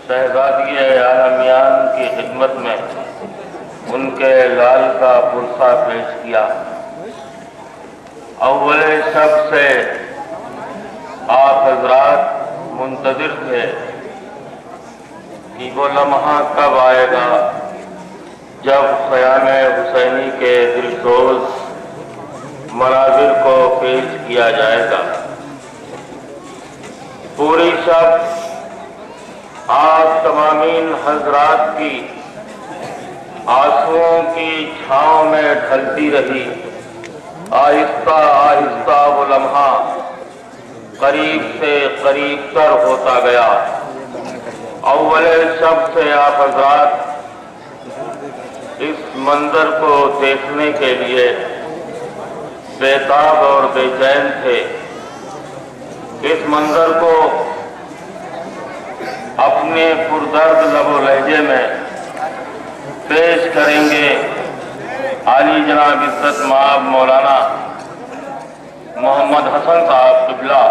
شہزادی عالمیان کی خدمت میں ان کے لال کا برسہ پیش کیا۔ اول شب سے آپ حضرات منتظر تھے کہ وہ لمحہ کب آئے گا جب خیام حسینی کے دلسوز مناظر کو پیش کیا جائے گا۔ پوری شب آپ تمامین حضرات کی آنسوؤں کی چھاؤں میں ڈھلتی رہی۔ آہستہ آہستہ وہ لمحہ قریب سے قریب تر ہوتا گیا۔ اول شب سے آپ حضرات اس منظر کو دیکھنے کے لیے بےتاب اور بے چین تھے۔ اس منظر کو اپنے پردرد لب و لہجے میں پیش کریں گے عالی جناب عزت مآب مولانا محمد حسن صاحب قبلہ،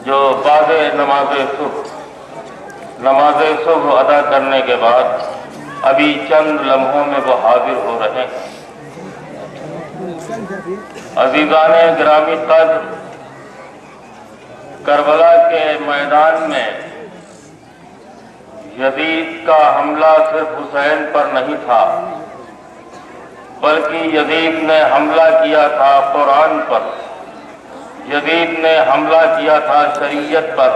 جو بعد نماز صبح ادا کرنے کے بعد ابھی چند لمحوں میں وہ حاضر ہو رہے ہیں۔ عزیزان گرامی قدر، کربلا کے میدان میں یزید کا حملہ صرف حسین پر نہیں تھا، بلکہ یزید نے حملہ کیا تھا قرآن پر، یزید نے حملہ کیا تھا شریعت پر،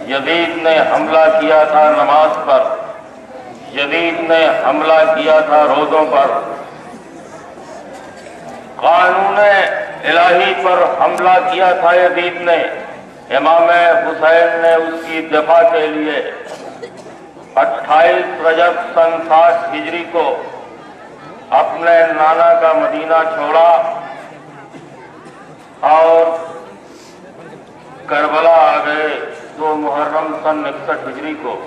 یزید نے حملہ کیا تھا نماز پر، یزید نے حملہ کیا تھا روزوں پر، قانون الہی پر حملہ کیا تھا یزید نے۔ امام حسین نے اس کی دفاع کے لیے 28 رجب سن 60 ہجری کو اپنے نانا کا مدینہ چھوڑا اور کربلا آ گئے 2 محرم سن 61 ہجری کو،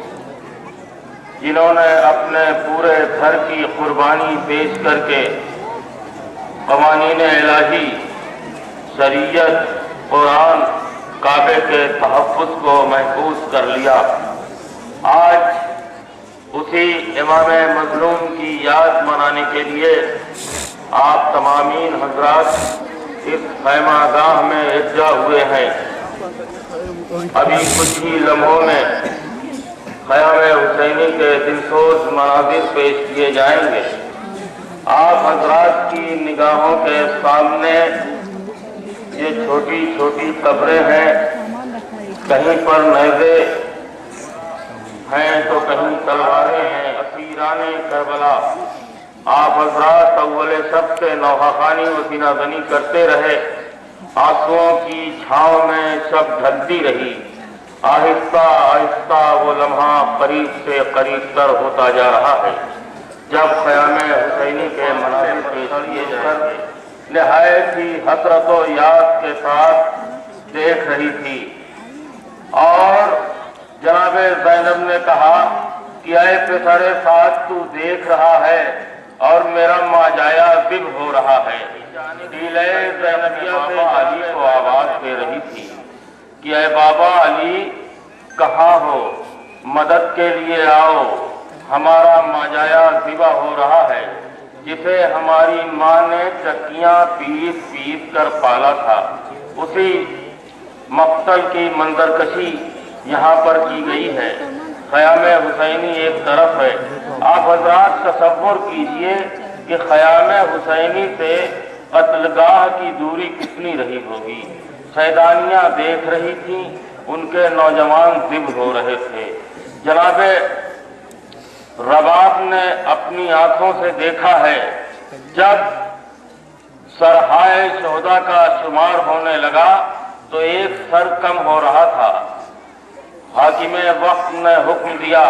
جنہوں نے اپنے پورے گھر کی قربانی پیش کر کے قوانین الہی، شریعت، قرآن، کعبے کے تحفظ کو محفوظ کر لیا۔ آج اسی امام مظلوم کی یاد منانے کے لیے آپ تمامین حضرات اس خیمہ گاہ میں یکجا ہوئے ہیں۔ ابھی کچھ ہی لمحوں میں خیام حسینی کے دلسوز مناظر پیش کیے جائیں گے۔ آپ حضرات کی نگاہوں کے سامنے یہ چھوٹی چھوٹی قبریں ہیں، کہیں پر نیزے ہیں تو کہیں تلواریں ہیں، اسیران کربلا۔ آپ حضرات اول شب سے نوحہ خوانی و سینہ زنی کرتے رہے۔ آنسوؤں کی چھاؤں میں شب ڈھلتی رہی۔ آہستہ آہستہ وہ لمحہ قریب سے قریب تر ہوتا جا رہا ہے جب خیام حسینی کے مناظر پیش کیے جائیں گے۔ نہایت ہی حسرت و یاد کے ساتھ دیکھ رہی تھی، اور جناب زینب نے کہا کہ اے پسر سعد تو دیکھ رہا ہے، اور میرا ماجایا بب ہو رہا ہے۔ ڈیلے زینبیہ سے علی کو آواز دے رہی تھی کہ اے بابا علی کہاں ہو، مدد کے لیے آؤ، ہمارا ماجایا ذبح ہو رہا ہے جسے ہماری ماں نے چکیاں پیس پیس کر پالا تھا۔ اسی مقتل کی منظرکشی یہاں پر کی گئی ہے۔ خیام حسینی ایک طرف ہے، آپ حضرات تصور کیجئے کہ خیام حسینی سے قتلگاہ کی دوری کتنی رہی ہوگی۔ سیدانیاں دیکھ رہی تھیں، ان کے نوجوان ذبح ہو رہے تھے۔ جناب رباب نے اپنی آنکھوں سے دیکھا ہے، جب سرحائے شہداء کا شمار ہونے لگا تو ایک سر کم ہو رہا تھا۔ حاکم وقت نے حکم دیا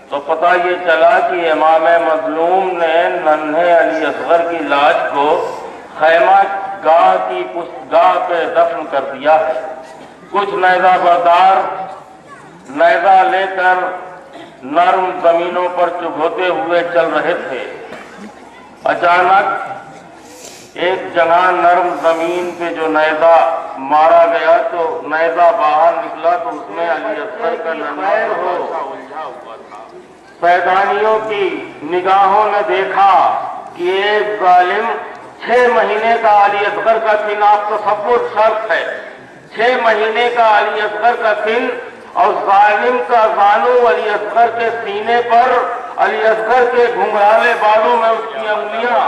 تو پتہ یہ چلا کہ امام مظلوم نے ننھے علی اصغر کی لاش کو خیمہ گاہ کی پشتگاہ پہ دفن کر دیا ہے۔ کچھ نیزہ بردار نیزہ لے کر نرم زمینوں پر چبھوتے ہوئے چل رہے تھے۔ اچانک ایک جگہ نرم زمین پہ جو نیزہ مارا گیا تو نیزہ باہر نکلا تو اس میں علی اصغر کا ننھا الجھا ہوا تھا۔ سیدانیوں کی نگاہوں نے دیکھا کہ ایک ظالم 6 مہینے کا علی اصغر کا سن، آپ تصور شرط ہے 6 مہینے کا علی اصغر کا سن، اور ظالم کا زانو علی اصغر کے سینے پر، علی اصغر کے گھنگرالے بالوں میں اس کی انگلیاں۔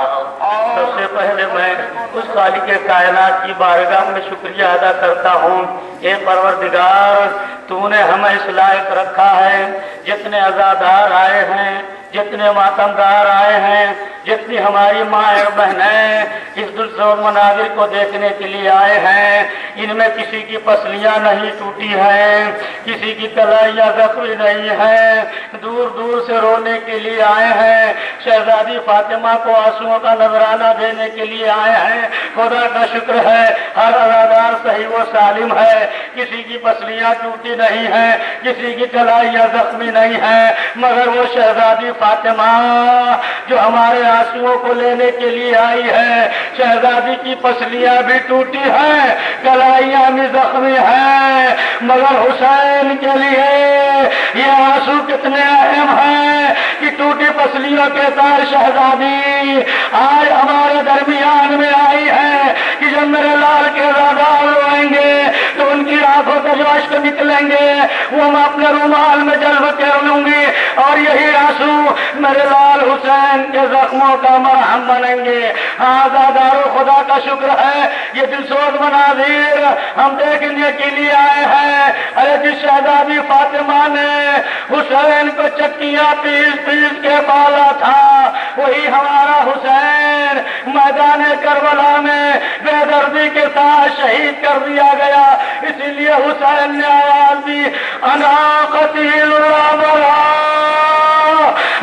سب سے پہلے میں اس خالق کائنات کی بارگاہ میں شکریہ ادا کرتا ہوں۔ اے پروردگار، تو نے ہمیں اس لائق رکھا ہے، جتنے عزادار آئے ہیں، جتنے ماتمدار آئے ہیں، جتنی ہماری ماں اور بہنیں اس دلسوز مناظر کو دیکھنے کے لیے آئے ہیں، ان میں کسی کی پسلیاں نہیں ٹوٹی ہیں، کسی کی کلائیاں زخمی نہیں ہیں، دور دور سے رونے کے لیے آئے ہیں، شہزادی فاطمہ کو آنسوؤں کا نذرانہ دینے کے لیے آئے ہیں۔ خدا کا شکر ہے ہر عزادار صحیح و سالم ہے، کسی کی پسلیاں ٹوٹی نہیں ہیں، کسی کی کلائیاں زخمی نہیں ہیں، مگر وہ شہزادی فاطمہ جو ہمارے آنسوؤں کو لینے کے لیے آئی ہے، شہزادی کی پسلیاں بھی ٹوٹی ہیں، کلائیاں بھی زخمی ہیں، مگر حسین کے لیے یہ آنسو کتنے اہم ہیں کہ ٹوٹی پسلیوں کے ساتھ شہزادی آج ہمارے درمیان میں آئی ہے کہ جب میرے لال کے زادار روئیں گے تو ان کی آنکھوں سے جو اشک نکلیں گے وہ میں اپنے رومال میں جلب کر لوں گی، اور یہی آنسو میرے لال حسین کے زخموں کا مرہم بنیں گے۔ آزادارو، خدا کا شکر ہے یہ دلسوز مناظر ہم دیکھنے کے لیے آئے ہیں۔ ارے جس شہزادی فاطمہ نے حسین کو چکیاں پیس پیس کے پالا تھا، وہی ہمارا حسین میدان کربلا میں بے دردی کے ساتھ شہید کر دیا گیا۔ اسی لیے حسین نے آواز دی، انا قتیل الابرار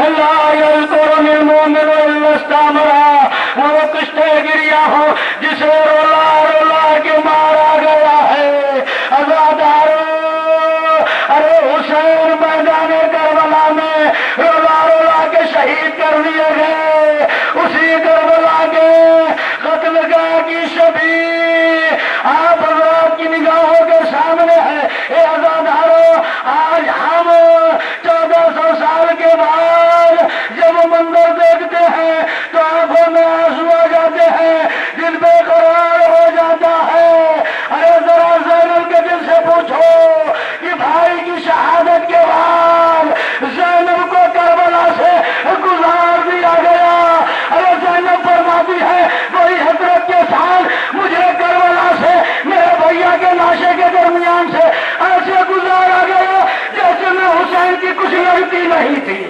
لا یذکرنی المؤمن الا استمرا، وہ کشتے گریا ہوں جسے رولا رولا کے مارا گیا ہے۔ عزادارو، ارے حسین میدان کربلا میں رولا رولا کے شہید کر دیے گئے۔ اسی کربلا کے قتل گاہ کی شبیہ آپ حضرات کی نگاہوں کے سامنے ہے۔ اے عزادارو، آج ہم 1400 سال کے بعد جب وہ منظر دیکھتے ہیں تو آنکھوں میں آنسو آ جاتے ہیں، دل بے قرار ہو جاتا ہے۔ ارے ذرا زینب کے دل سے پوچھو کہ بھائی کی شہادت کے بعد زینب کو کربلا سے گزار دیا گیا۔ ارے زینب فرماتی ہے کوئی حضرت کے ساتھ مجھے کربلا سے میرے بھیا کے لاشے کے درمیان سے ایسے گزارا گیا جیسے میں حسین کی کچھ لگتی نہیں تھی۔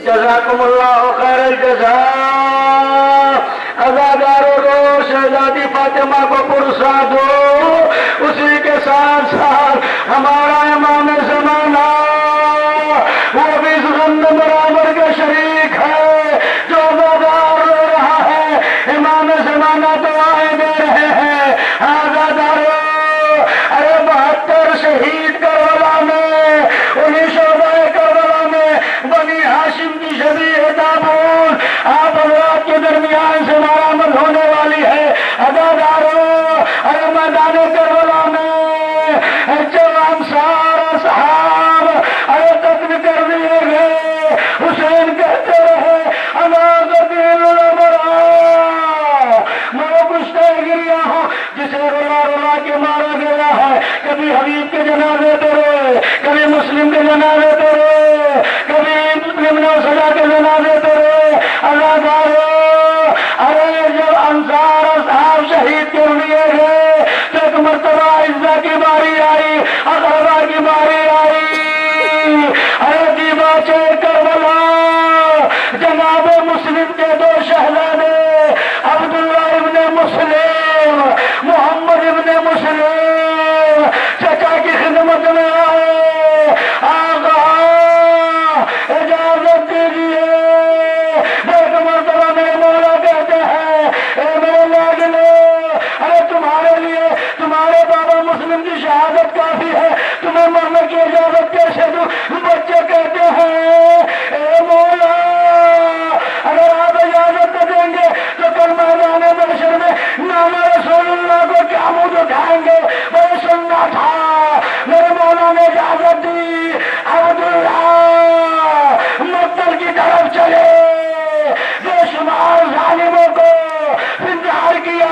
جزاکم اللہ خیر الجزاء۔ عزادارو، رو شہزادی فاطمہ کو پرسا دو، اسی کے ساتھ ساتھ ہمارا امام زمانہ وہ بھی اس غم برابر کے شریک ہے، جو عزادار رو رہا ہے۔ امام زمانہ دعائیں دے رہے ہیں۔ عزادارو، ارے 72 شہید کربلا میں انہی شبیہ تابون آپ حضرات کے درمیان سے مرامت ہونے والی ہے۔ عزاداروں، ارے میدان کربلا میں جب انصار اصحاب ارے قتل کر دیے گئے، حسین کہتے رہے میں کشتے گریا ہوں جسے رولا رولا کے مارا گیا ہے۔ کبھی حبیب کے جنازے پہ روئے، کبھی مسلم کے جنازے پہ روئے، کبھی مسلم سزا کے جنازے پہ روئے۔ عزاداروں، ارے جب انصار اصحاب شہید کر دیے گئے تو ایک مرتبہ عزہ کی باری آئی، اقربا کی باری آئی۔ ارے دیباچے کربلا جناب مسلم کے دو شہزادے عبداللہ ابن مسلم، محمد ابن مسلم چچا کی خدمت میں آئے۔ آقا اجازت دیجیے، ایک مرتبہ میرے مولا کہتے ہیں اے میرے لاڈلے، ارے تمہارے لیے تمہارے بابا مسلم کی شہادت کافی ہے، تمہیں مرنے کی اجازت کیسے دوں؟ بچے کہتے ہیں اے مولا اگر آپ اجازت دیں گے تو کل میدان محشر میں نام رسول اللہ کو کیا منہ دکھائیں گے؟ میں سننا تھا۔ میرے مولا نے اجازت دی، عبداللہ مقتل کی طرف چلے، بے شمار ظالموں کو انتظار کیا۔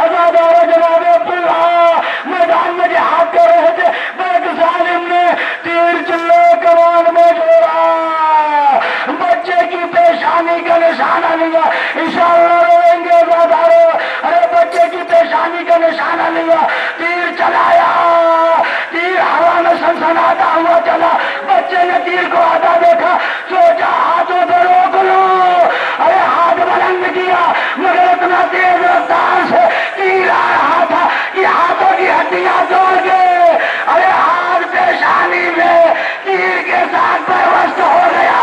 عزادار جناب عبداللہ میدان میں جہاد کر رہے تھے، ایک ظالم نے تیر چلے کمان میں جوڑا، بچے کی پیشانی کا نشانہ لیا۔ انشاءاللہ روئیں گے عزاداروں، ارے بچے کی پیشانی کا نشانہ لیا، تیر چلایا، تیر ہوا میں سنسناتا ہوا چلا۔ بچے نے تیر کو آتا دیکھا، سوچا ہاتھوں پہ روک لو، ارے ہاتھ بلند کیا، مگر اتنا تیز رفتار سے تیر آ رہا تھا کہ ہاتھوں کی ہڈیاں توڑ گئے۔ ارے ہاتھ پیشانی میں تیر کے ساتھ پیوست ہو گیا۔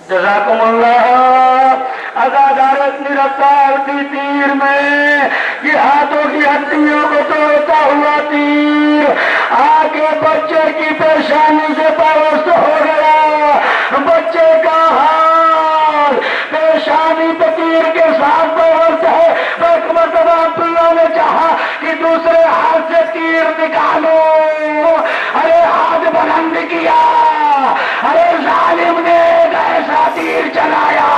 جزاکم اللہ۔ عزادار اتنی رفتار تھی تیر میں کہ ہاتھوں کی ہڈیوں کو توڑتا ہوا تیر آگے بچے کی پیشانی سے پیوست ہو گیا۔ بچے کا ہاتھ پیشانی پہ تیر کے ساتھ پیوست ہے۔ ایک مرتبہ عبداللہ نے چاہا کہ دوسرے ہاتھ سے تیر نکالو، ارے ہاتھ بلند کیا، ارے ظالم نے ایک ایسا تیر چلایا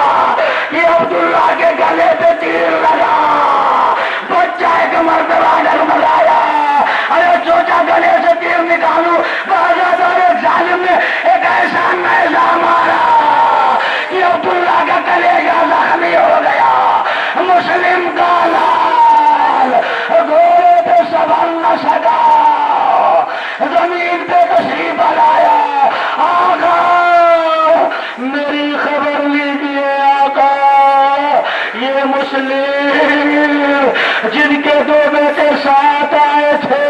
کہ عبداللہ کے گلے پہ تیر لگا۔ بچہ ایک مرتبہ ڈگمگایا، ارے سوچا گلے سے تیر نکالوں، ایک ظالم نے ایک ایسا نیزہ مارا کہ عبداللہ کا کلیجہ زخمی ہو گیا۔ مسلم کا لال گھوڑے پہ سنبھل نہ سکا، زمین پہ تشریف لایا۔ آقا میری خبر لیجیے آقا، یہ مسلم جن کے دو بیٹے ساتھ آئے تھے،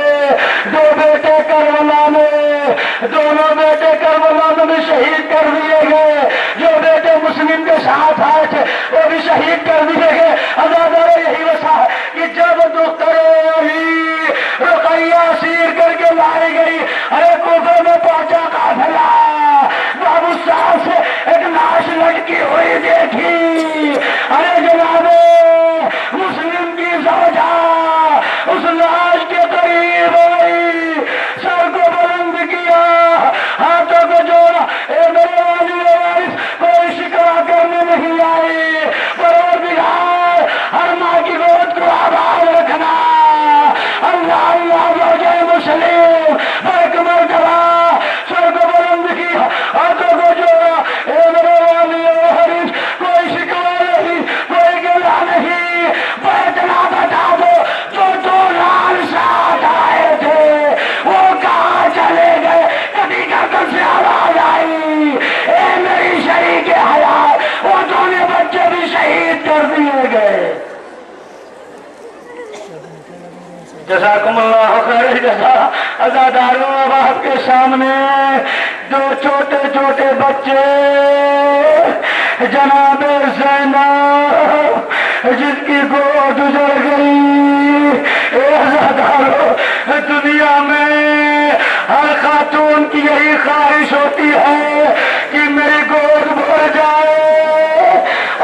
دو بیٹے کربلا میں، دونوں بیٹے کربلا میں شہید کر دیے گئے، جو بیٹے مسلم کے ساتھ آئے تھے وہ بھی شہید کر دیے گئے۔ عزادار یہی وجہ ہے کہ جب دختر رقیہ اسیر کر کے لائی گئی، ارے کوفہ میں پہنچا قافلہ، بابو صاحب سے ایک لاش لٹکی ہوئی دیکھی، ارے جناب مسلم کی زوجہ اس لاش کے قریب آئی، سر کو بلند کیا، ہاتھوں کو جوڑا، اے میرے والی وارث کوئی شکوا کرنے نہیں آئی، پروردگار ہر ماں کی گود کو آباد رکھنا، اللہ اللہ زوجہ مسلم ایک مرتبہ سر کو بلند کیا، ہاتھوں کو جوڑا، اے میرے والی وارث کوئی شکوا نہیں، کوئی گلہ نہیں، اتنا بتا دو جو دو لال ساتھ آئے تھے وہ کہاں چلے گئے؟ کبھی گردن سے آواز آئی، اے میری شریک حیات، وہ دونوں بچے بھی شہید کر دیے گئے۔ جزاکم اللہ خیر جزا۔ عزاداروں اب آپ کے سامنے دو چھوٹے چھوٹے بچے، جناب زینب جس کی گود گزر گئی، عزاداروں دنیا میں ہر خاتون کی یہی خواہش ہوتی ہے کہ میری گود بھر جائے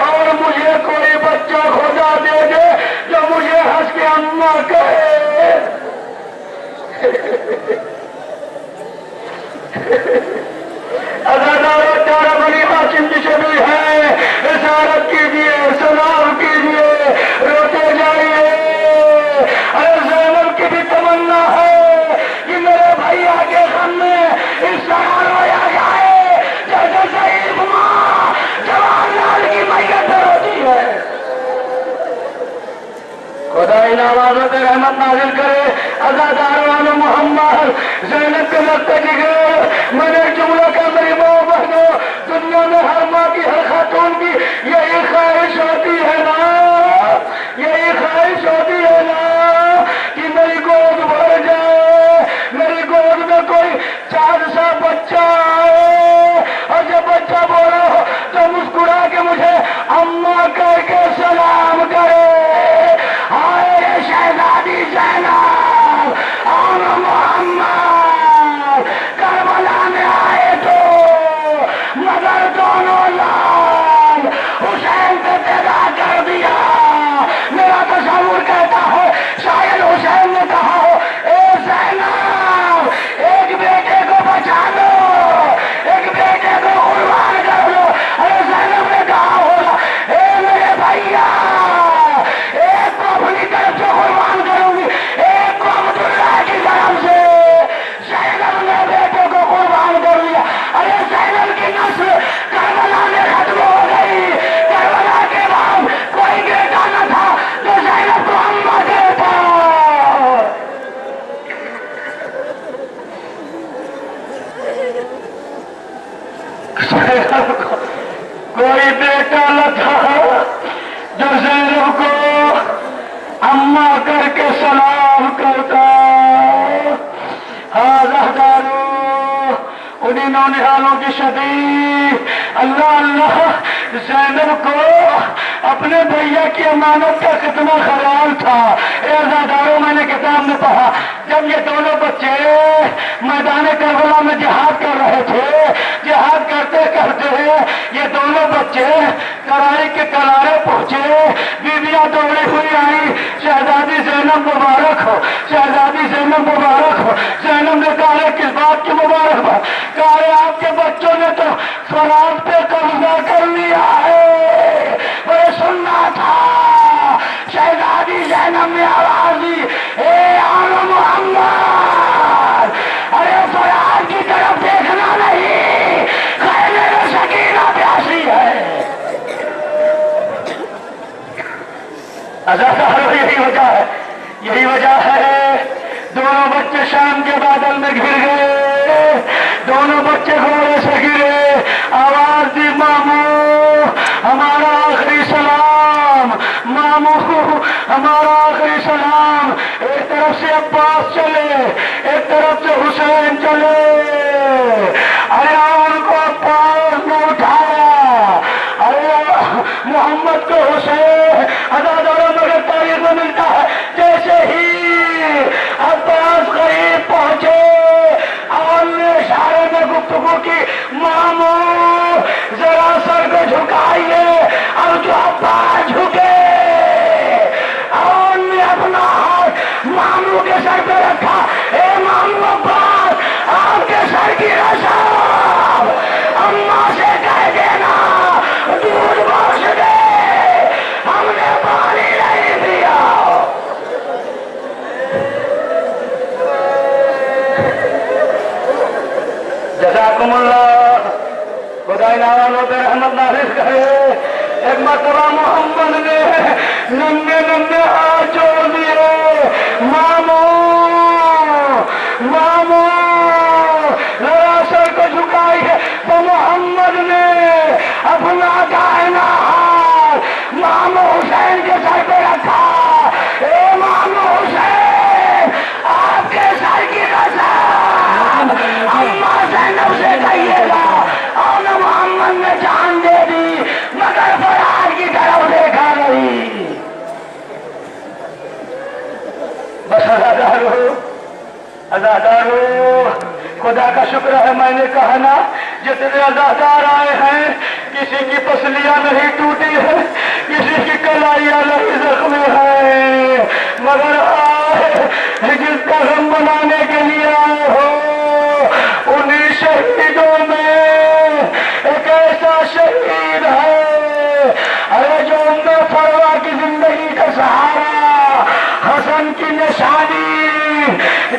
اور مجھے کوئی بچہ خدا دے دے جو مجھے ہنس کے اماں کہے۔ عزادارو پیارا بنی ہاشم جسے بھی ہے اشارت کیجیے، سلام کیجیے، روتے جائیے۔ ارے زینب کی بھی تمنا ہے کہ میرے بھیا کے غم میں اس طرح رویا جائے جیسے ضعیف ماں جوان لال کی میت روتی ہے۔ خدا ان آوازوں پہ رحمت نازل کرے۔ عزاداران محمد زینب کے وقت جگر میں نے جملہ کا میری ماں بہنوں، دنیا میں ہر ماں کی ہر خاتون کی یہی خواہش ہوتی ہے نا، یہی خواہش ہوتی ہے نا کہ میری گود بھر جائے، میری گود میں کوئی چاند سا بچہ آئے اور جب بچہ بولا ہو تو مسکرا کے مجھے اماں کہہ کے سلام کرے۔ آئے شہزادی زینب اور محمد کربلا میں آئے تو مگر دونوں لال حسین پہ پیدا کر دیا۔ میرا تصور کہتا ہے شاید حسین نے کہا ہو اے زینب ایک بیٹے کو بچا لو، ایک بیٹے کو قربان کر لو۔ ارے زینب نے کہا ہوگا اے میرے بھیا ایک کو اپنی طرف سے قربان کروں گی، ایک کو عبداللہ کی طرف سے۔ زینب نے بیٹے کو قربان کر لیا۔ ارے زینب کی نسل کربلا میں ختم ہو گئی۔ کربلا کے بعد کوئی بیٹا نہ تھا تو زینب کو اماں کہتا۔ زینب کو کوئی بیٹا نہ تھا جو زینب کو اماں کر کے سلام کرتا۔ ہاں انہیں نونہالوں کی شبیہ اللہ اللہ زینب کو اپنے بھیا کی امانت کا کتنا خیال تھا۔ اے عزاداروں میں نے کتاب میں پڑھا جب یہ دونوں بچے میدان کربلا میں جہاد کر رہے تھے، جہاد کرتے کرتے یہ دونوں بچے کرائی کے کنارے پہنچے، بیویاں دوڑی ہوئی آئی، شہزادی زینب مبارک ہو، شہزادی زینب مبارک ہو۔ زینب نے کہا کس بات کی مبارک ہو؟ کہا آپ کے بچوں نے تو فرات پہ قبضہ کر لیا ہے۔ میں سننا تھا شہزادی زینب نے آواز دی اے آل محمد ارے فرات کی طرف دیکھنا نہیں، خیمے میں سکینہ پیاسی ہے۔ یہی وجہ ہے، یہی وجہ ہے دونوں بچے شام کے بادل میں گر گئے، دونوں بچے گھوڑے سے گرے، آواز دی مامو ہمارا آخری سلام، مامو ہمارا آخری سلام۔ ایک طرف سے عباس چلے، ایک طرف سے حسین چلے، ارے ان کو عباس نے اٹھایا، ارے محمد کو حسین عزاداروں مگر تاریخ میں ملتا ہے جیسے ہی عباس قریب پہنچے اور نے اشارے میں گفتگو کی مامو ذرا سر کو جھکائیے، اب جو عباس جھکے اور نے اپنا ہاتھ مامو کے سر پہ رکھا، اے مامو عباس آپ کے سر کی رسام اماں سے کہہ دینا دودھ بخش دے، ہم نے پانی نہیں پیا۔ جزاکم اللہ، خدا ان آوازوں پہ رحمت نازل کرے۔ ایک مرتبہ محمد نے ننھے ننھے ہاتھ جوڑ دیے، مامو مامو ذرا سر کو جھکائیے، تو محمد نے اپنا دائنا ہاتھ مامو حسین کے سر پہ رکھا، اے مامو حسین آپ کے سر کی قسم اماں زینب سے کہیے گا، اور محمد نے جان دے دی مگر فرات کی طرف دیکھا نہیں۔ بس عزادارو کا شکر ہے میں نے کہا نا جتنے عزادار آئے ہیں کسی کی پسلیاں نہیں ٹوٹی ہے، کسی کی کلائیاں نہیں زخمی ہے، مگر آئے جس کا غم منانے کے لیے آئے ہو انہیں شہیدوں میں ایک ایسا شہید ہے ارے جو عمر فروا کی زندگی کا سہارا حسن کی نشانی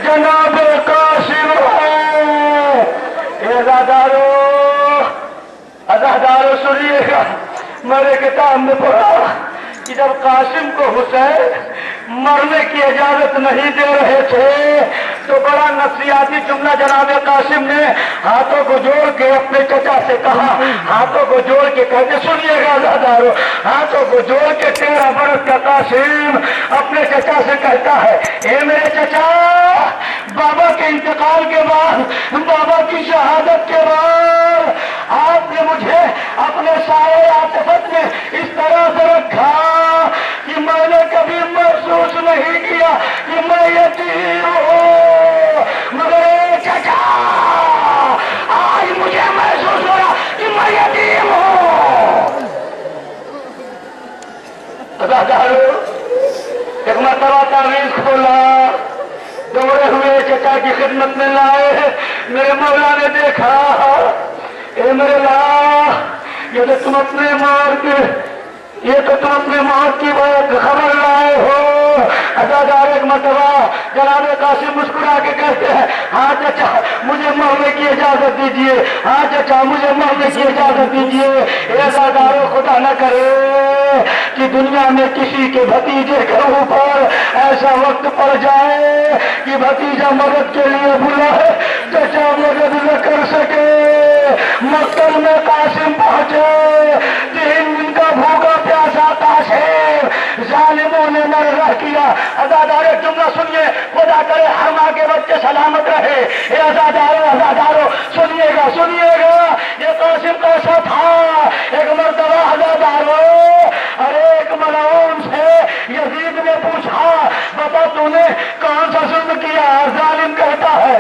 جناب قاسم ہے۔ عزادارو سنیے گا، میرے کتاب میں پڑھا کہ جب قاسم کو حسین مرنے کی اجازت نہیں دے رہے تھے تو بڑا نفسیاتی جملہ جناب قاسم نے ہاتھوں کو جوڑ کے اپنے چچا سے کہا، ہاتھوں کو جوڑ کے کہتے سنیے گا عزادارو، ہاتھوں کو جوڑ کے 13 برس کا قاسم اپنے چچا سے کہتا ہے اے میرے چچا، بابا کے انتقال کے بعد، بابا کی شہادت کے بعد آپ نے مجھے اپنے سائے عاطفت میں اس طرح سے رکھا کہ میں نے کبھی محسوس نہیں کیا کہ میں یتیم ہوں، مگر اے چچا آج مجھے محسوس ہو رہا کہ میں یتیم ہوں۔ ایک مرتبہ تعویذ کھولا، دوڑے ہوئے چچا کی خدمت میں لائے، میرے مولا نے دیکھا اے میرے یہ تو تم اپنے موت کی خبر لائے ہو۔ عزادار ایک مرتبہ جناب قاسم مسکرا کے کہتے ہیں ہاں چچا مجھے مرنے کی اجازت دیجیے، ہاں چچا مجھے مرنے کی اجازت دیجیے۔ اے عزادارو خدا نہ کرے کہ دنیا میں کسی کے بھتیجے کے اوپر ایسا وقت پڑ جائے کہ بھتیجا مدد کے لیے بلائے، چچا مدد نہ کر سکے۔ مکتب میں قاسم پہنچے، 3 دن کا بھوکا پیاسا قاسم ظالموں نے نرغہ کیا۔ عزادار ایک جملہ سنیے، خدا کرے ہر ماں کے بچے سلامت رہے۔ اے عزادارو سنیے گا یہ قاسم کیسا تھا۔ ایک مرتبہ عزادارو ارے ایک ملعون سے یزید نے پوچھا بتا تو نے کون سا ظلم کیا؟ ظالم کہتا ہے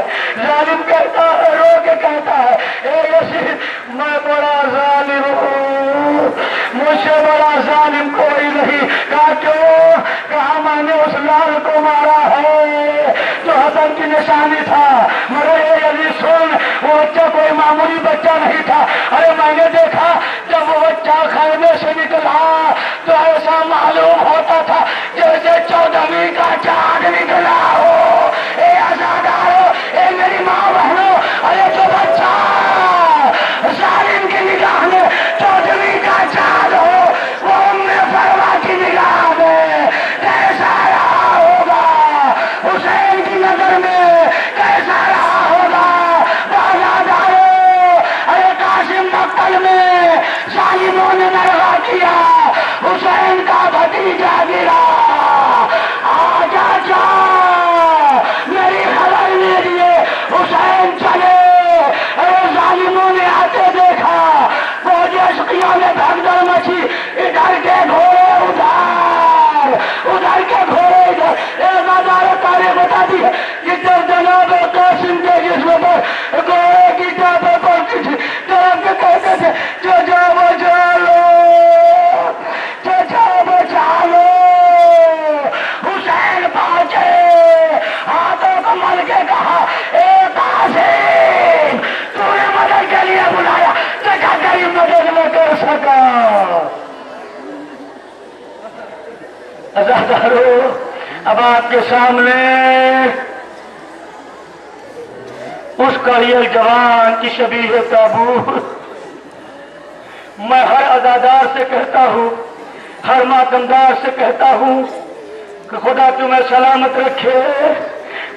رو کے کہتا ہے اے یزید میں بڑا ظالم ہوں، مجھ سے بڑا ظالم کوئی نہیں۔ کہا کیوں؟ کہا میں نے اس لال کو مارا ہے جو حسن کی نشانی تھا، مگر اے یزید سن وہ بچہ کوئی معمولی بچہ نہیں تھا۔ ارے میں نے دیکھا جب وہ بچہ خیمے سے نکلا تو ایسا معلوم ہوتا تھا جیسے 14ویں کا چاند نکلا ہو۔ اے عزادارو، اے میری ماں بہنوں، ارے جو بچہ ظالم کی نگاہ میں 14ویں کا چاند ہو وہ ام فروا کی نگاہ میں کیسا رہا ہوگا، حسین کی نظر میں کیسا رہا ہوگا۔ عزادارو ارے قاسم مقتل میں ظالموں نے نرغہ کیا، حسین کا بھتیجا گرا۔ آجا میری خبر لیجیے، حسین چلے، ارے ظالموں نے آتے دیکھا، فوج عشقیوں نے بھگدڑ مچی، ادھر کے گھوڑے ادھر کے گھوڑے ادھر۔ اے عزادارو تاریخ بتا دی ہے کہ جب جناب قاسم کے جسم پر گھوڑے کی ٹاپیں پڑتی تھی طرف کے کہتے تھے چچا بچا لو، چچا بچا لو۔ حسین پہنچے، ہاتھوں کو مل کے کہا اے قاسم تو نے مدد کے لیے بلایا، چچا تیری مدد نہ کر سکا۔ عزادارو اب آپ کے سامنے اس کڑیل جوان کی شبیہ تابوت میں ہر عزادار سے کہتا ہوں، ہر ماتمدار سے کہتا ہوں کہ خدا تمہیں سلامت رکھے،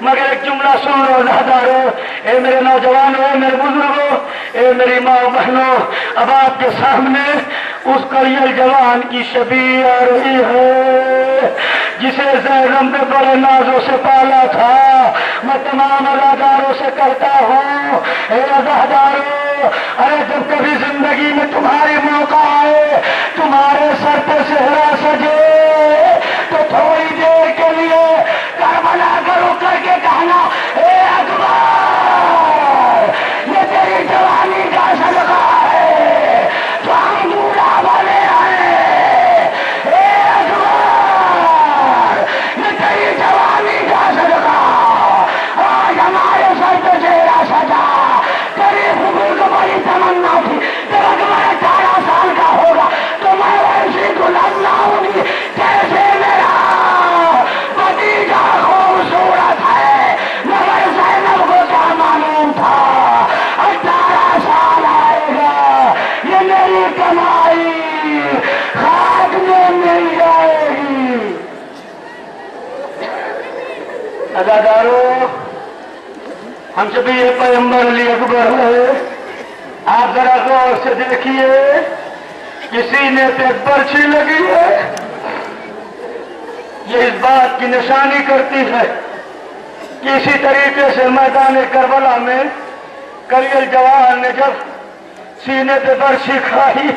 مگر ایک جملہ سن لو عزادارو، اے میرے نوجوانوں، اے میرے بزرگوں، اے میری ماں بہنوں، اب آپ کے سامنے اس کڑیل جوان کی شبیہ آ رہی ہے جسے زینب نے بڑے نازوں سے پالا تھا۔ میں تمام عزاداروں سے کہتا ہوں اے عزادارو ارے جب کبھی زندگی میں تمہاری موقع آئے، تمہارے سر پہ صحرا سجے تو تھوڑی دیر کے لیے کربلا کا رک کر کے کہنا اے اکبر تمنا تھی جب اکبر 18 سال کا ہوگا تو میں ویسی دلہن لاؤں گی جیسے میرا بھتیجا خوبصورت ہے. مگر زینب کو کیا معلوم تھا 18 سال آئے گا یہ میری کمائی خاک میں مل جائے گی. ادادارو ہم سے بھی یہ پیغمبر علی اکبر ہے. آپ ذرا غور سے دیکھیے کسی نے پہ برچھی لگی ہے. یہ اس بات کی نشانی کرتی ہے کہ اسی طریقے سے میدان کربلا میں کلیل جوان نے جب سینے پہ برچھی کھائی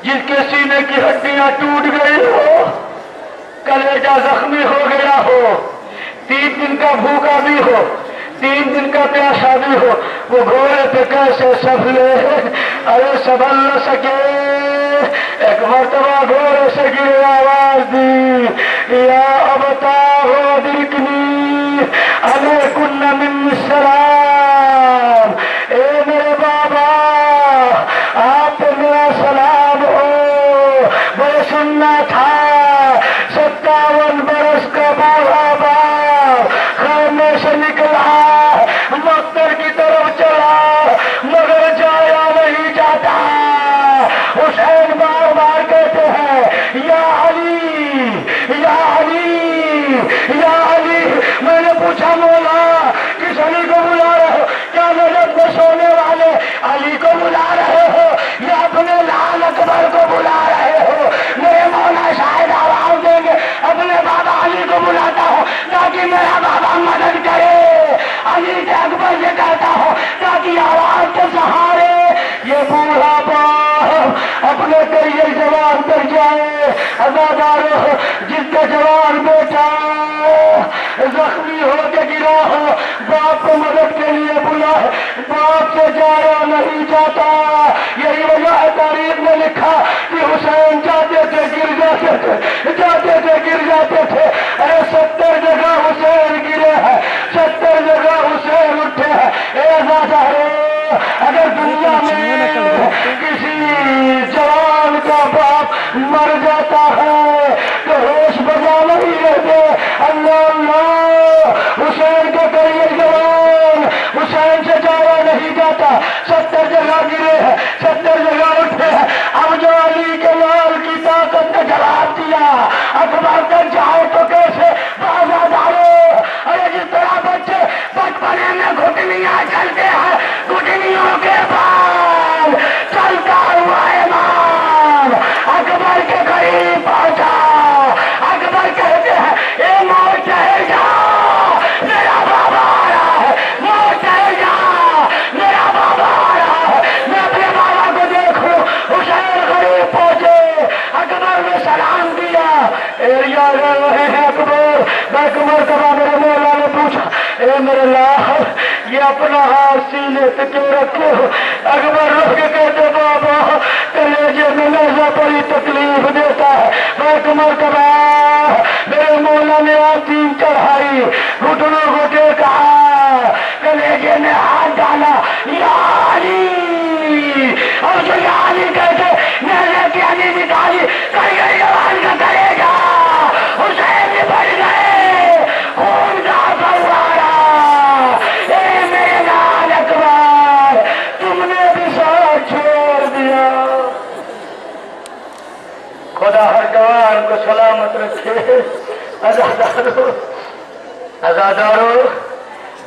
جس کے سینے کی ہڈیاں ٹوٹ گئی ہو کلیجہ زخمی ہو گیا ہو 3 دن کا بھوکا بھی ہو 3 دن کا پیاسا بھی ہو وہ گھوڑے پہ کیسے سنبھلے ارے سنبھل نہ سکے. ایک مرتبہ گھوڑے سے گرے آواز دی یا ابتا ہو درکنی علیکن من السلام. اے میرے بابا آپ پہ میرا سلام ہو. میں سننا تھا 57 برس کا بوڑھا باپ خیمے سے نکلا مقبر کی طرف چلا مگر جایا نہیں جاتا. حسین بار بار کہتے ہیں یا علی یا علی یا علی. میں نے پوچھا مولا کس علی کو بلا رہے ہو؟ کیا نجف میں سونے والے علی کو بلا رہے ہو یا اپنے لال اکبر کو بلا رہے ہو؟ میرے مولا شاید آواز دیں گے اپنے بابا علی کو بلاتا ہوں تاکہ میرا بابا مدد کرے. علی کے اکبر سے کہتا ہوں تاکہ آواز کے سہارے یہ بوڑھا باپ اپنے کریئر جوان پر جائے. ازادارو جس کا جوان بیٹا زخمی ہو کے گرا ہو باپ کو مدد کے لیے بلا باپ سے جایا نہیں جاتا. یہی وجہ ہے تاریخ میں لکھا کہ حسین جاتے تھے گر جاتے تھے جاتے تھے گر جاتے تھے. ارے 70 جگہ حسین گرے ہیں 70 جگہ حسین اٹھے ہیں. اے ازادارو اگر دنیا میں کسی جوان کا باپ مر جاتا ہے تو ہوش بجا نہیں رہتے. اللہ اللہ حسین کا کریئر جوان حسین سے جایا نہیں جاتا. 70 جگہ گرے ہیں 70 جگہ اٹھے ہیں. اب جو علی کے لال کی طاقت نے جواب دیا اکبر تک جاؤ تو کیسے بازا ڈالو. ارے جس طرح بچے بچپنے میں گھٹنیاں چلتے ہیں گھٹنیوں کے بعد چلتا ہوا امام اکبر کے قریب پہنچا. اکبر کہتے ہیں اے موت چہل جا میرا بابا آ رہا ہے. موت چہل جا میرا بابا آ رہا ہے. میں اپنے بابا کو دیکھوں. حسین قریب پہنچے اکبر نے سلام دیا. ایریا رہے ہیں اکبر. میں اکبر کبا میرے مولا نے پوچھا اے میرے لال یہ اپنا ہاتھ سینے پہ کیوں رکھے ہو؟ اکبر رکھ کے کہتے بابا کلیجے میں لہجہ بڑی تکلیف دیتا ہے. میں اکبر کبا میرے مولا نے آتین چڑھائی گھٹنوں کو ٹیکا کلیجے میں ہاتھ ڈالا یا علی. اور جو یا علی کہتے نیزے کی علی نکالی کئی گئی جوان کا کلیجا حسین نے بڑھ گئے خون کا فوارہ. اے میرے لال اکبر تم نے بھی ساتھ چھوڑ دیا. خدا ہر جوان کو سلامت رکھے. ازادارو ازادارو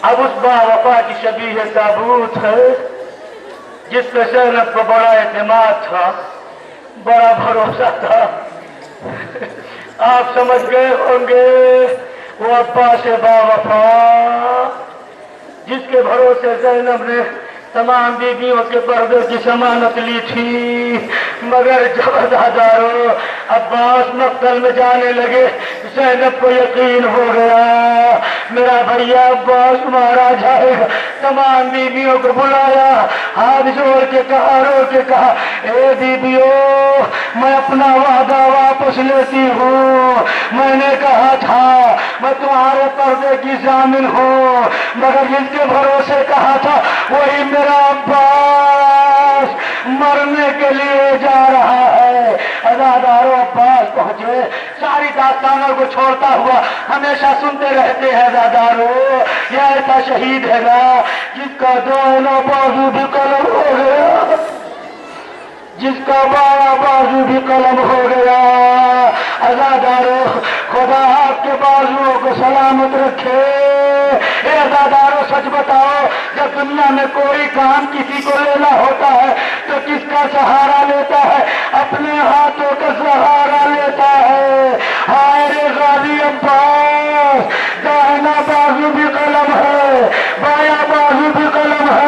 اب اس با وفا کی شبیہ تابوت ہے جس پہ زینب کو بڑا اعتماد تھا بڑا بھروسہ تھا. آپ سمجھ گئے ہوں گے وہ عباس با وفا جس کے بھروسے زینب نے تمام بیویوں کے پردے کی ضمانت لی تھی. مگر جب ازادارو عباس مقتل میں جانے لگے زینب کو یقین ہو گیا میرا بھیا عباس مارا جائے گا. تمام بیویوں کو بلایا ہاتھ جوڑ کے کہا رو کے کہا اے بیویوں میں اپنا وعدہ واپس لیتی ہوں. میں نے کہا تھا میں تمہارے پردے کی ضامن ہوں مگر جن کے بھروسے کہا تھا وہی میرا عباس مرنے کے لیے جا رہا ہے۔ عزادارو عباس پہنچے، ساری داستانوں کو چھوڑتا ہوا ہمیشہ سنتے رہتے ہیں۔ عزادارو یہ ایسا شہید ہے نا جس کا دونوں بازو بھی قلم ہو گیا، جس کا بایاں بازو بھی قلم ہو گیا۔ عزادارو خدا آپ کے بازوؤں کو سلامت رکھے۔ اے عزادارو سچ بتاؤ، جب دنیا میں کوئی کام کسی کو لینا ہوتا ہے تو کس کا سہارا لیتا ہے؟ اپنے ہاتھوں کا سہارا لیتا ہے۔ ہائے رے غازی عباس، داہنا بازو بھی قلم ہے، بایاں بازو بھی قلم ہے۔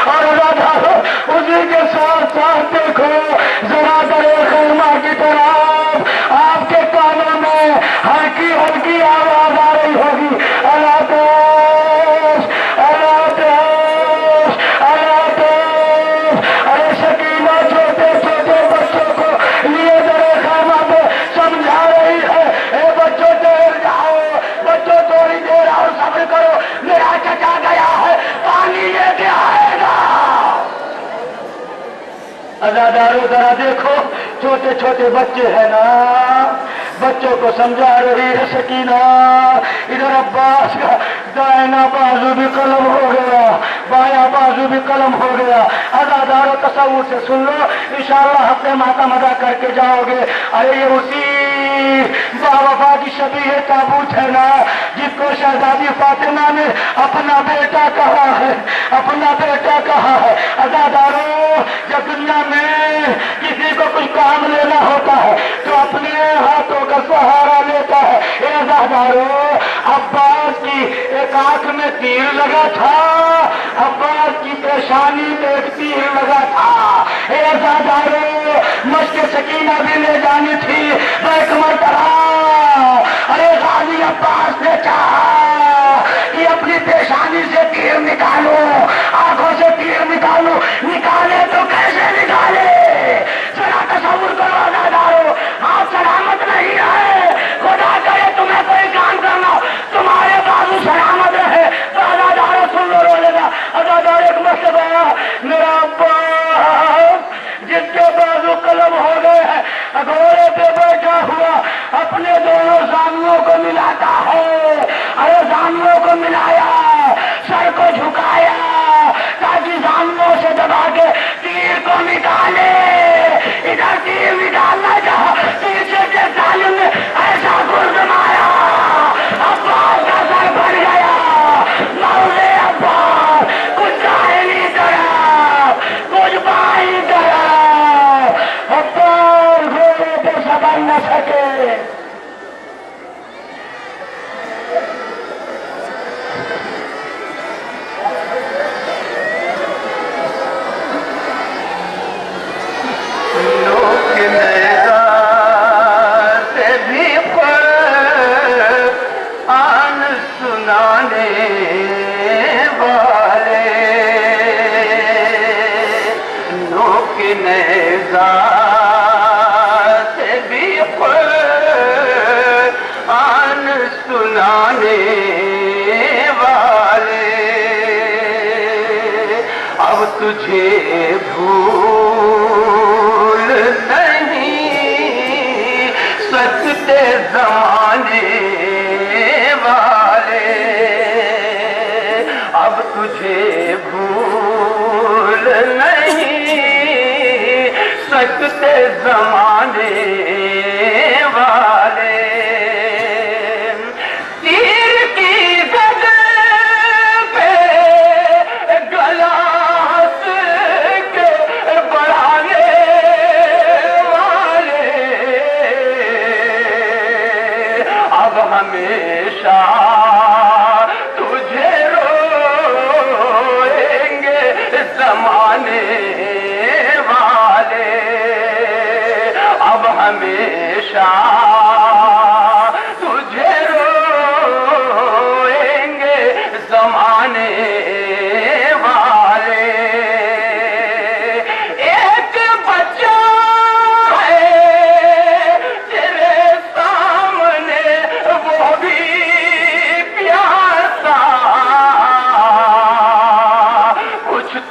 اور عزادارو اسی کے ساتھ ساتھ دیکھو ذرا درے خیمہ کی طرف، آپ کے کانوں میں ہلکی ہلکی آواز آ رہی ہوگی، اللہ پیش، اللہ پیش، اللہ پیش۔ ارے شکینہ چھوٹے چھوٹے بچوں کو لیے درے خیمہ پہ سمجھا رہی ہے، اے بچوں ٹھہر جاؤ، بچوں تھوڑی دیر اور صبر کرو، میرا چچا گیا ہے پانی لے کے آئے گا۔ عزادارو ذرا دیکھو، چھوٹے چھوٹے بچے ہیں نا، بچوں کو سمجھا رہی ہے سکینہ۔ ادھر عباس کا دائنا بازو بھی قلم ہو گیا، بایاں بازو بھی قلم ہو گیا۔ عزادارو تصور سے سن لو، انشاءاللہ حق ماتم ادا کر کے جاؤ گے۔ ارے یہ اسی باوفا کی شبیہ تابوت ہے نا جس کو شہزادی فاطمہ نے اپنا بیٹا کہا ہے، اپنا بیٹا کہا ہے۔ عزادارو جب دنیا میں کسی کو کچھ کام لینا ہوتا ہے تو اپنے ہاتھوں کا سہارا لیتا ہے۔ اے عزادارو عباس کی ایک آنکھ میں تیر لگا تھا، عباس کی پیشانی میں ایک تیر لگا تھا۔ اے عزادارو مشق سکینہ بھی لے جانی تھی ایک مرتبہ۔ ارے غازی عباس نے چاہا کہ اپنی پیشانی سے تیر نکالو، آنکھوں سے تیر نکالو، نکالے تو کیسے نکالے؟ ذرا تصور کرو عزادارو، آپ سلامت نہیں ہے، خدا کرے تمہیں کوئی کام کرنا ہو، تمہارے بازو سلامت رہے تو عزادارو سن لو، رونے گا۔ عزادارو ایک مرتبہ میرا عباس جس کے بازو قلم ہو گئے ہیں گھوڑے پہ بیٹھا ہوا اپنے دونوں زانوؤں کو ملاتا ہے۔ ارے زانوؤں کو ملایا، سر کو جھکایا تاکہ زانوؤں سے دبا کے تیر کو نکالے۔ ادھر تیر نکالنا چاہا، پیچھے کے ظالم نے ایسا گرد مارا، عباس کا سر بھر گیا۔ مولے عباس کچھ داہنی طرف کچھ بائیں طرف، عباس گھوڑے پہ سبر نہ سکے۔ اب تجھے بھول نہیں سکتے زمانے والے، اب تجھے بھول نہیں سکتے زمانے والے۔ ہمیشہ تجھے روئیں گے زمانے والے، اب ہمیشہ تجھے روئیں گے زمانے والے۔ ایک بچہ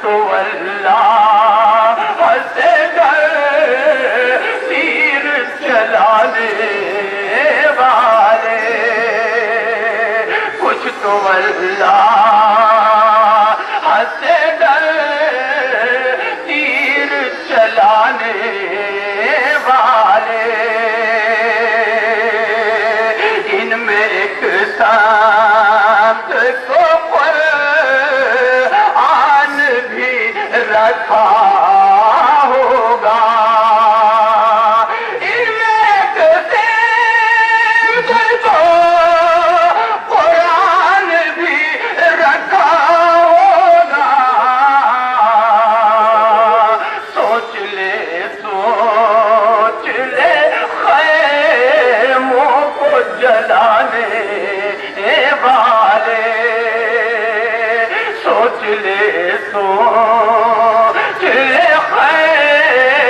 تو اللہ جلانے والے، ان میں ایک ساتھ کو قرآن بھی رکھا ہوگا، ان میں ایک ساتھ کو قرآن بھی رکھا ہوگا، سوچ لے خیموں کو جلانے والے، سوچ لے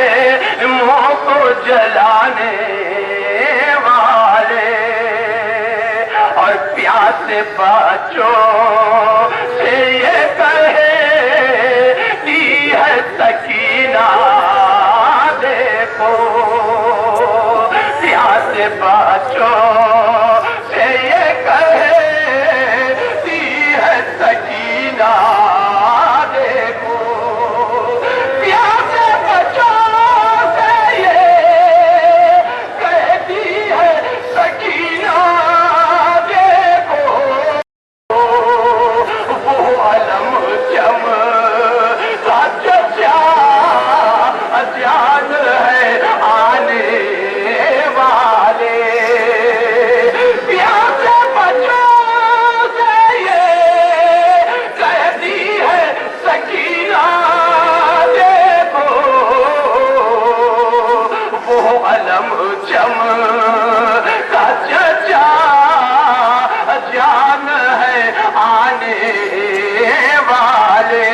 خیموں کو جلانے والے، اور پیاسے بچوں سے یہ کہتی ہے سکینہ، دیکھو پیاسے بچوں سے یہ کہتی ہے سکینہ، دیکھو پیاسے بچوں سے یہ کہتی ہے سکینہ، دیکھو وہ علم چمکا چچا جان ہے آنے والے، پیاسے بچوں سے یہ کہتی ہے سکینہ، دیکھو وہ علم چمکا چچا جان ہے آنے والے،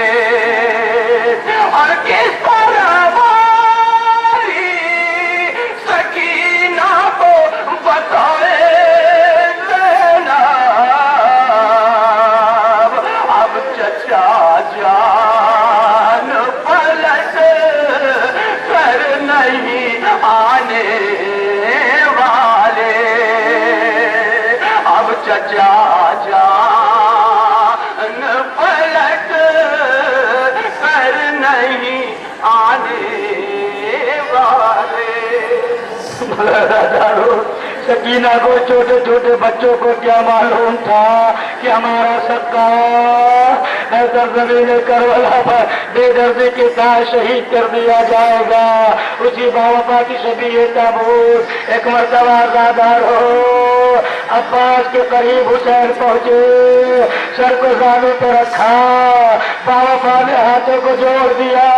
اور کس طرح ہماری سکینہ کو بتائے زینب، اب چچا جان پلٹ کر نہیں آنے والے، اب چچا جان پلٹ کر نہیں آنے والے۔ سکینہ کو چھوٹے چھوٹے بچوں کو کیا معلوم تھا کہ ہمارا سکا زمین کربلا پر بے دردی کے ساتھ شہید کر دیا جائے گا۔ اسی باوفا کی شبیہ تابوت ایک مرتبہ آزادار ہو عباس کے قریب حسین پہنچے، سر کو زانو پہ رکھا، باوفا نے ہاتھوں کو جوڑ دیا،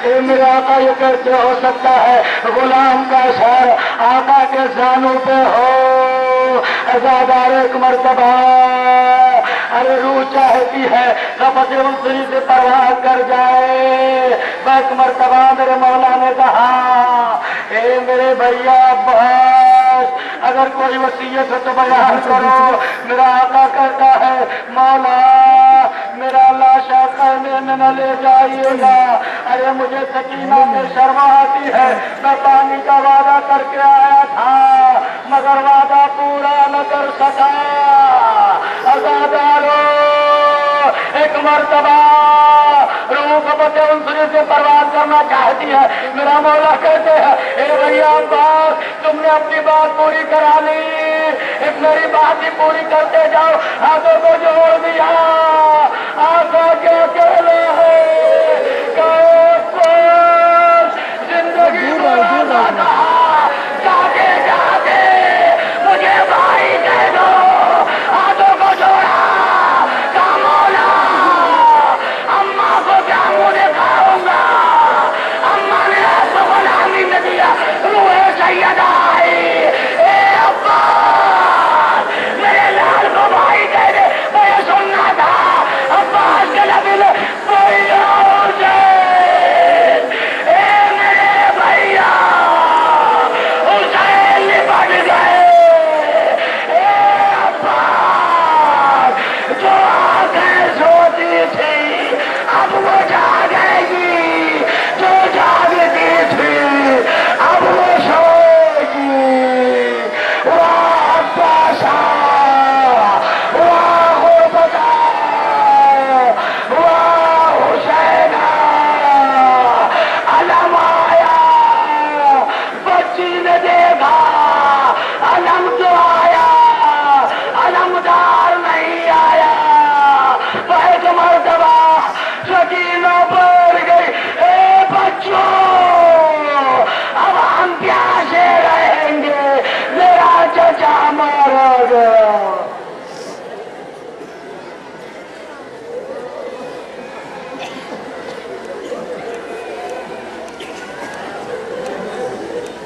اے میرے آقا یہ کیسے ہو سکتا ہے غلام کا سر آقا کے زانو پہ ہو؟ عزادار ایک مرتبہ ارے روح چاہتی ہے قبض انصری سے پرواز کر جائے، ایک مرتبہ میرے مولا نے کہا اے میرے بھیا عباس اگر کوئی وصیت ہے تو بیان کرو۔ میرا آقا کہتا ہے مولا میرا لاشا خیمے میں نہ لے جائیے گا، ارے مجھے سکینہ میں شرم آتی ہے، میں پانی کا وعدہ کر کے آیا تھا مگر وعدہ پورا نہ کر سکا۔ عزادارو ایک مرتبہ روح قبض انصری سے پرواز کرنا چاہتی ہے، میرا مولا کہتے ہیں اے بھیا عباس تم نے اپنی بات پوری کرا لی، ایک میری بات ہی پوری کرتے جاؤ۔ ہاتھوں کو جوڑ دیا، آقا کے اکیلے ہے زندگی گزارنا، جاتے جاتے مجھے بھائی کہہ دو، ہاتھوں کو جوڑا کا مولا اماں کو کیا منہ دکھاؤں گا، اماں نے آپ کو غلامی میں دیا، روح سیدہ آئی، اے عباس میرے لال کو بھائی کہہ دے، مجھے سننا تھا عباس کے نبی نے کوئی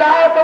7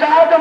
7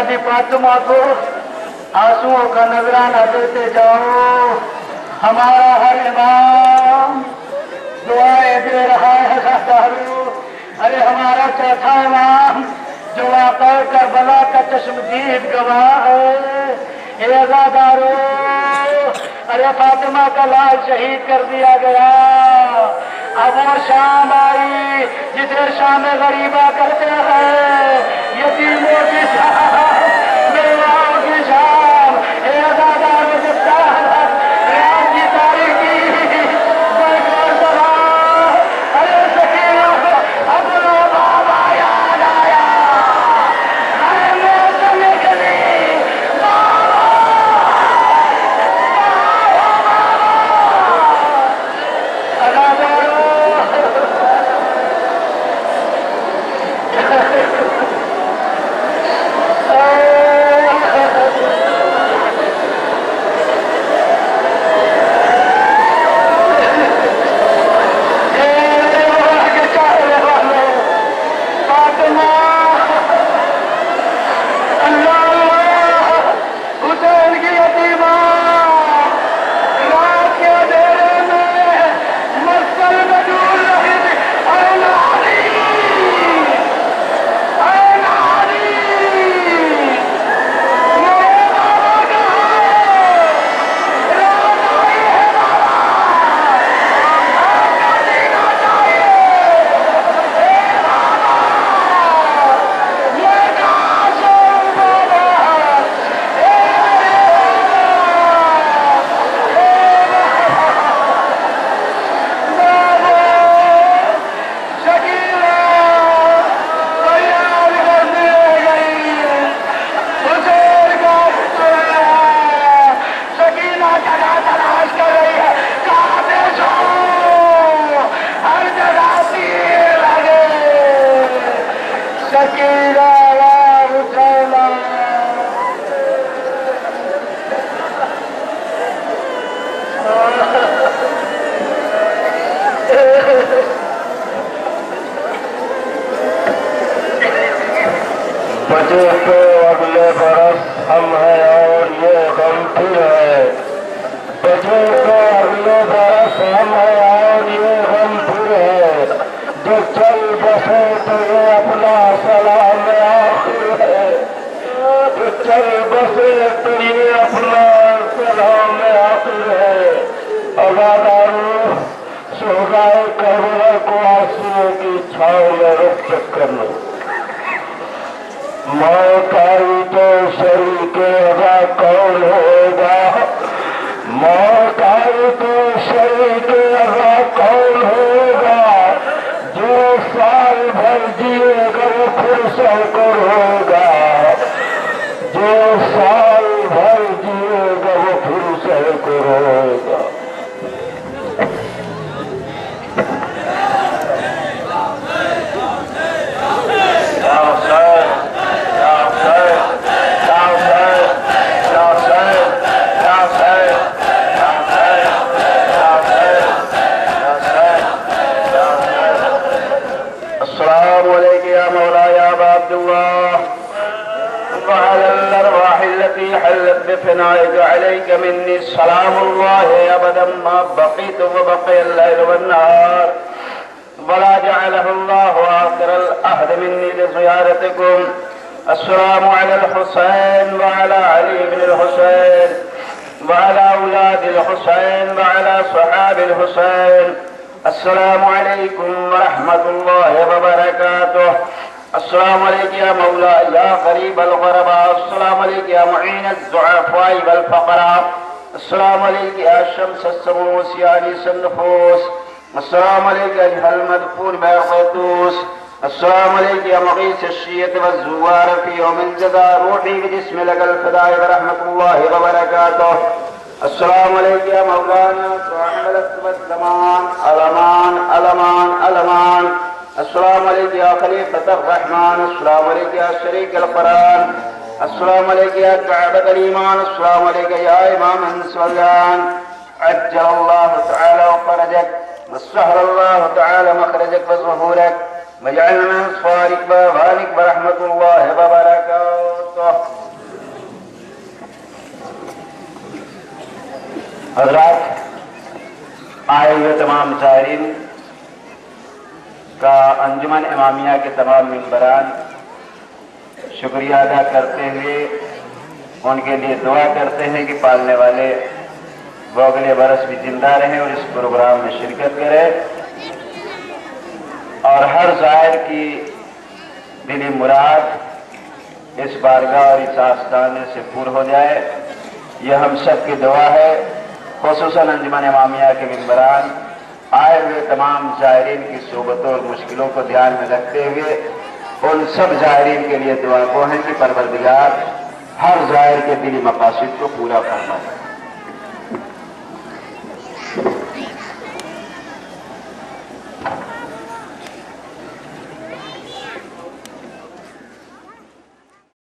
شہزادی فاطمہ کو آنسوؤں کا نذرانہ دیتے جاؤ. ہمارا ہر امام دعائیں دے رہا ہے غدارو. ارے ہمارا چوتھا امام جو واقع کربلا کا چشمدید گواہ ہے. اے عزادارو، ارے فاطمہ کا لال شہید کر دیا گیا. اب وہ شام آئی جسے شام غریبہ کرتے ہیں، یتیموں کی شام، بیواؤں کی شام. اے عزادارو، جب رات کی تاریخی بیکار سبا، ارے سکینہ اپنا بابا یاد آیا. ارے موسم نکلی بابا، عزادارو. بچے تو اگلے برس ہم ہیں اور یہ غم پھر ہے. بچے تو اگلے برس ہم ہیں اور یہ غم پھر ہے. جو چل بسے تو یہ اپنا سلام آخر ہے. جو چل بسے تو یہ اپنا سلام آخر ہے. عزادارو، شہدائے کربلا کو آنسوؤں کی چھاؤں میں رخ چکر لو. موت آئی تو شریک ادا کون ہوگا؟ موت آئی تو شریک ادا کون ہوگا؟ جو سال بھر جیے گا وہ پھر سینکڑ ہوگا. جو سال بھر جیے گا وہ پھر سینکڑ ہوگا. السلام علیکم یا مولا یا ابا عبد اللہ وعلى الارواح التي حلت بفنائك عليك مني سلام الله ابدا ما بقيت وبقي الليل والنهار ولا جعله الله آخر العهد مني لزيارتكم. السلام على الحسين وعلى علي بن الحسين وعلى أولاد الحسين وعلى صحاب الحسين. السلام عليكم ورحمة الله وبركاته. السلام عليك يا مولا يا قريب الغرباء. السلام عليك يا معين الضعفاء والفقراء. السلام عليك يا شمس السموس يا أنيس النفوس. السلام عليك أيها المدفون بالقدوس. السلام عليك يا مغيث الشية والزوار في يوم جزا روحي بجسم لك الفداء ورحمة الله وبركاته. السلام عليك يا مولانا صاحب الأسر والزمان الأمان الأمان الأمان. السلام عليك يا خليفة الرحمن. السلام عليك يا شريك القرآن. السلام عليك يا كعبة الإيمان. السلام عليك يا إمام السلام. عجل الله تعالى وفرجك وسهل الله تعالى مخرجك وظهورك وجعلنا صارق بارك برحمة الله وبركاته. حضرات، آئے ہوئے تمام زائرین کا انجمن امامیہ کے تمام ممبران شکریہ ادا کرتے ہوئے ان کے لیے دعا کرتے ہیں کہ پالنے والے وہ اگلے برس بھی زندہ رہیں اور اس پروگرام میں شرکت کریں اور ہر زائر کی دلی مراد اس بارگاہ اور اس آستانے سے پور ہو جائے. یہ ہم سب کی دعا ہے. خصوصاً انجمن امامیہ کے ممبران آئے ہوئے تمام زائرین کی صحبتوں اور مشکلوں کو دھیان میں رکھتے ہوئے ان سب زائرین کے لیے دعا کو ہیں کہ پروردگار ہر زائر کے دلی مقاصد کو پورا فرمائے.